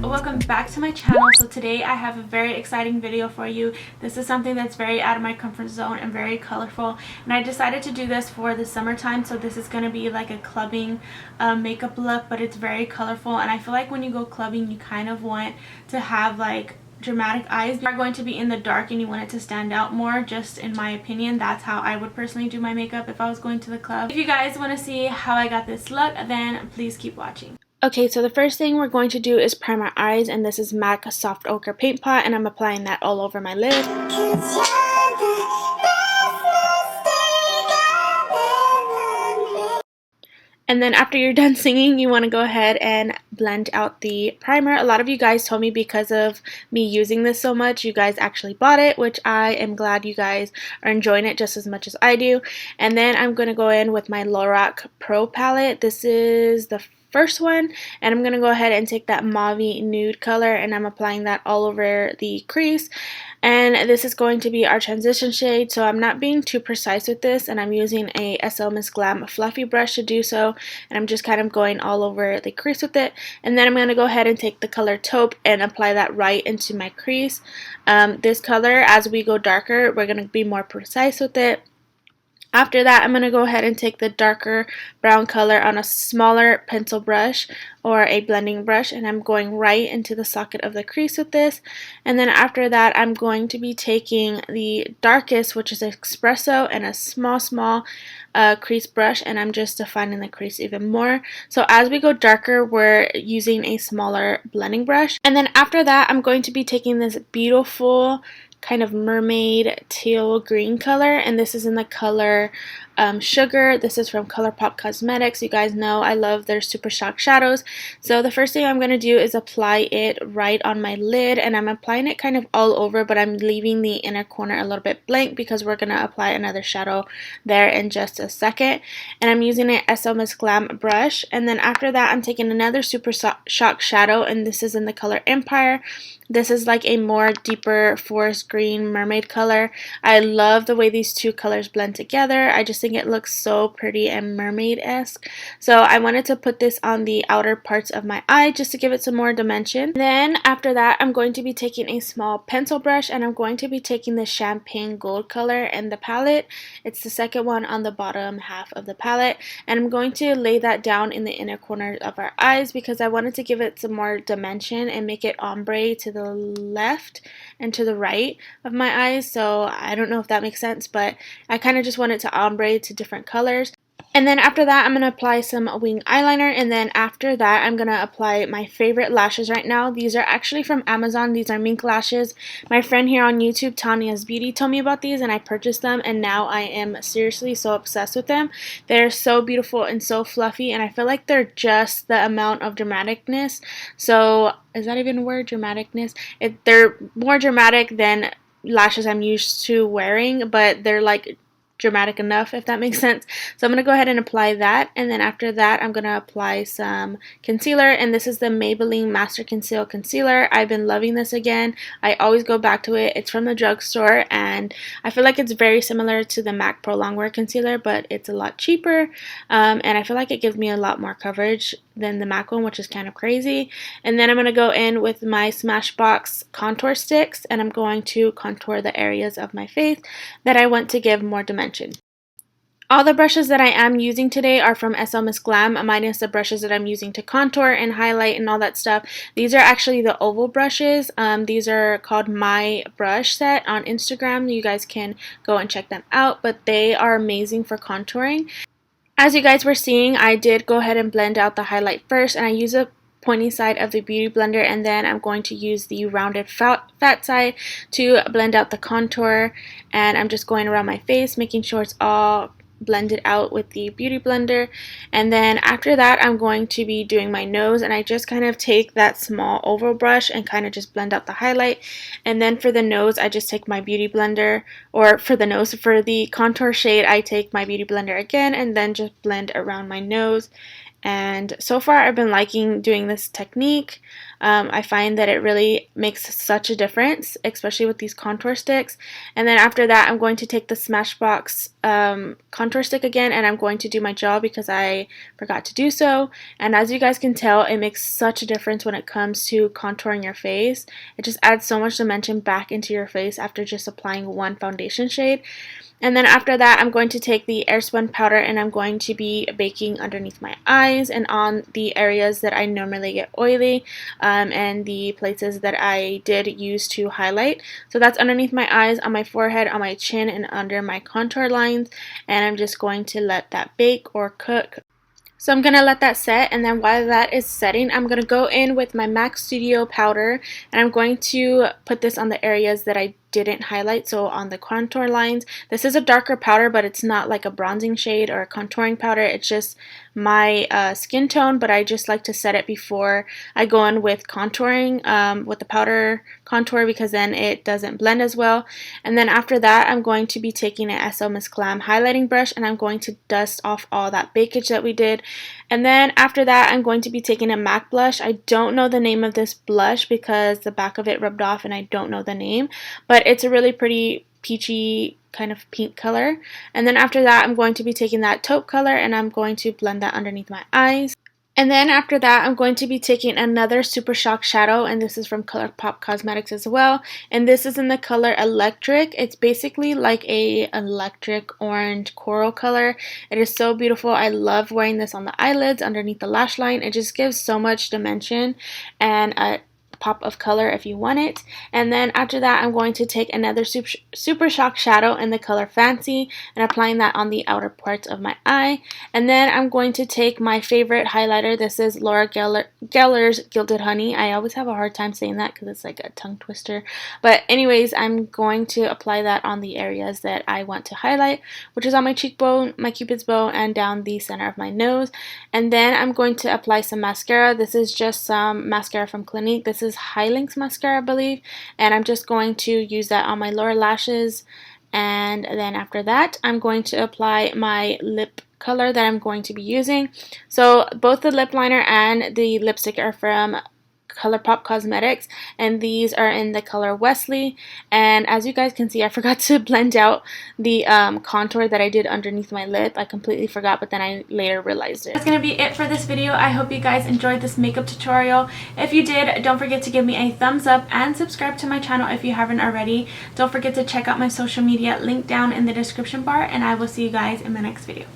welcome back to my channel. So today I have a very exciting video for you. This is something that's very out of my comfort zone and very colorful, and I decided to do this for the summertime. So this is going to be like a clubbing makeup look, but it's very colorful, and I feel like when you go clubbing you kind of want to have like dramatic eyes. You are going to be in the dark and you want it to stand out more, just in my opinion. That's how I would personally do my makeup if I was going to the club. If you guys want to see how I got this look, then please keep watching. Okay, so the first thing we're going to do is prime my eyes, and this is MAC Soft Ochre Paint Pot, and I'm applying that all over my lid. And then after you're done singing, you want to go ahead and blend out the primer. A lot of you guys told me because of me using this so much, you guys actually bought it, which I am glad you guys are enjoying it just as much as I do. And then I'm going to go in with my Macbook Pro palette. This is the first one, and I'm going to go ahead and take that mauve nude color, and I'm applying that all over the crease. And this is going to be our transition shade, so I'm not being too precise with this, and I'm using a SLMISSGLAM fluffy brush to do so, and I'm just kind of going all over the crease with it. And then I'm going to go ahead and take the color taupe and apply that right into my crease. This color, as we go darker, we're going to be more precise with it. After that, I'm going to go ahead and take the darker brown color on a smaller pencil brush or a blending brush, and I'm going right into the socket of the crease with this. And then after that, I'm going to be taking the darkest, which is espresso, and a small crease brush, and I'm just defining the crease even more. So as we go darker, we're using a smaller blending brush. And then after that, I'm going to be taking this beautiful kind of mermaid teal green color, and this is in the color Sugar. This is from ColourPop Cosmetics. You guys know I love their Super Shock shadows. So the first thing I'm going to do is apply it right on my lid, and I'm applying it kind of all over, but I'm leaving the inner corner a little bit blank because we're going to apply another shadow there in just a second. And I'm using an SLMISSGLAM brush, and then after that I'm taking another Super Shock shadow, and this is in the color Empire. This is like a more deeper forest green mermaid color. I love the way these two colors blend together. I just think it looks so pretty and mermaid-esque. So I wanted to put this on the outer parts of my eye just to give it some more dimension. Then after that, I'm going to be taking a small pencil brush, and I'm going to be taking the champagne gold color in the palette. It's the second one on the bottom half of the palette, and I'm going to lay that down in the inner corner of our eyes because I wanted to give it some more dimension and make it ombre to the left and to the right of my eyes. So I don't know if that makes sense, but I kind of just wanted to ombre to different colors. And then after that, I'm going to apply some wing eyeliner, and then after that I'm going to apply my favorite lashes right now. These are actually from Amazon. These are mink lashes. My friend here on YouTube, Tanya's Beauty, told me about these, and I purchased them, and now I am seriously so obsessed with them. They're so beautiful and so fluffy, and I feel like they're just the amount of dramaticness. So is that even a word, dramaticness? They're more dramatic than lashes I'm used to wearing, but they're like dramatic enough, if that makes sense. So I'm going to go ahead and apply that, and then after that I'm going to apply some concealer, and this is the Maybelline Master Conceal Concealer. I've been loving this again. I always go back to it. It's from the drugstore, and I feel like it's very similar to the MAC Pro Longwear Concealer, but it's a lot cheaper, and I feel like it gives me a lot more coverage than the MAC one, which is kind of crazy. And then I'm going to go in with my Smashbox contour sticks, and I'm going to contour the areas of my face that I want to give more dimension. All the brushes that I am using today are from SLMISSGLAM, minus the brushes that I'm using to contour and highlight and all that stuff. These are actually the oval brushes. These are called My Brush Set on Instagram. You guys can go and check them out, but they are amazing for contouring. As you guys were seeing, I did go ahead and blend out the highlight first, and I use a pointy side of the Beauty Blender, and then I'm going to use the rounded fat side to blend out the contour, and I'm just going around my face making sure it's all blended out with the Beauty Blender. And then after that I'm going to be doing my nose, and I just kind of take that small oval brush and kind of just blend out the highlight. And then for the nose I just take my Beauty Blender, or for the contour shade I take my Beauty Blender again and then just blend around my nose. And so far I've been liking doing this technique. I find that it really makes such a difference, especially with these contour sticks. And then after that, I'm going to take the Smashbox contour stick again, and I'm going to do my jaw because I forgot to do so. And as you guys can tell, it makes such a difference when it comes to contouring your face. It just adds so much dimension back into your face after just applying one foundation shade. And then after that, I'm going to take the airspun powder and I'm going to be baking underneath my eyes and on the areas that I normally get oily, and the places that I did use to highlight. So that's underneath my eyes, on my forehead, on my chin, and under my contour lines. And I'm just going to let that bake or cook. So I'm going to let that set, and then while that is setting, I'm going to go in with my MAC Studio powder, and I'm going to put this on the areas that I didn't highlight, so on the contour lines. This is a darker powder, but it's not like a bronzing shade or a contouring powder. It's just my skin tone, but I just like to set it before I go in with contouring with the powder contour, because then it doesn't blend as well. And then after that, I'm going to be taking an SLMISSGLAM highlighting brush, and I'm going to dust off all that bakage that we did. And then after that, I'm going to be taking a MAC blush. I don't know the name of this blush because the back of it rubbed off and I don't know the name, but it's a really pretty peachy kind of pink color. And then after that, I'm going to be taking that taupe color and I'm going to blend that underneath my eyes. And then after that, I'm going to be taking another Super Shock shadow, and this is from ColourPop Cosmetics as well. And this is in the color Electric. It's basically like a electric orange coral color. It is so beautiful. I love wearing this on the eyelids, underneath the lash line. It just gives so much dimension and a pop of color if you want it. And then after that, I'm going to take another Super Shock shadow in the color Fancy and applying that on the outer parts of my eye. And then I'm going to take my favorite highlighter. This is Laura Geller's Gilded Honey. I always have a hard time saying that because it's like a tongue twister. But anyways, I'm going to apply that on the areas that I want to highlight, which is on my cheekbone, my cupid's bow, and down the center of my nose. And then I'm going to apply some mascara. This is just some mascara from Clinique. This is High Links mascara, I believe, and I'm just going to use that on my lower lashes. And then after that, I'm going to apply my lip color that I'm going to be using. So both the lip liner and the lipstick are from ColourPop Cosmetics, and these are in the color Wesley. And as you guys can see, I forgot to blend out the contour that I did underneath my lip. I completely forgot, but then I later realized it. That's gonna be it for this video. I hope you guys enjoyed this makeup tutorial. If you did, don't forget to give me a thumbs up and subscribe to my channel if you haven't already. Don't forget to check out my social media, link down in the description bar, and I will see you guys in my next video.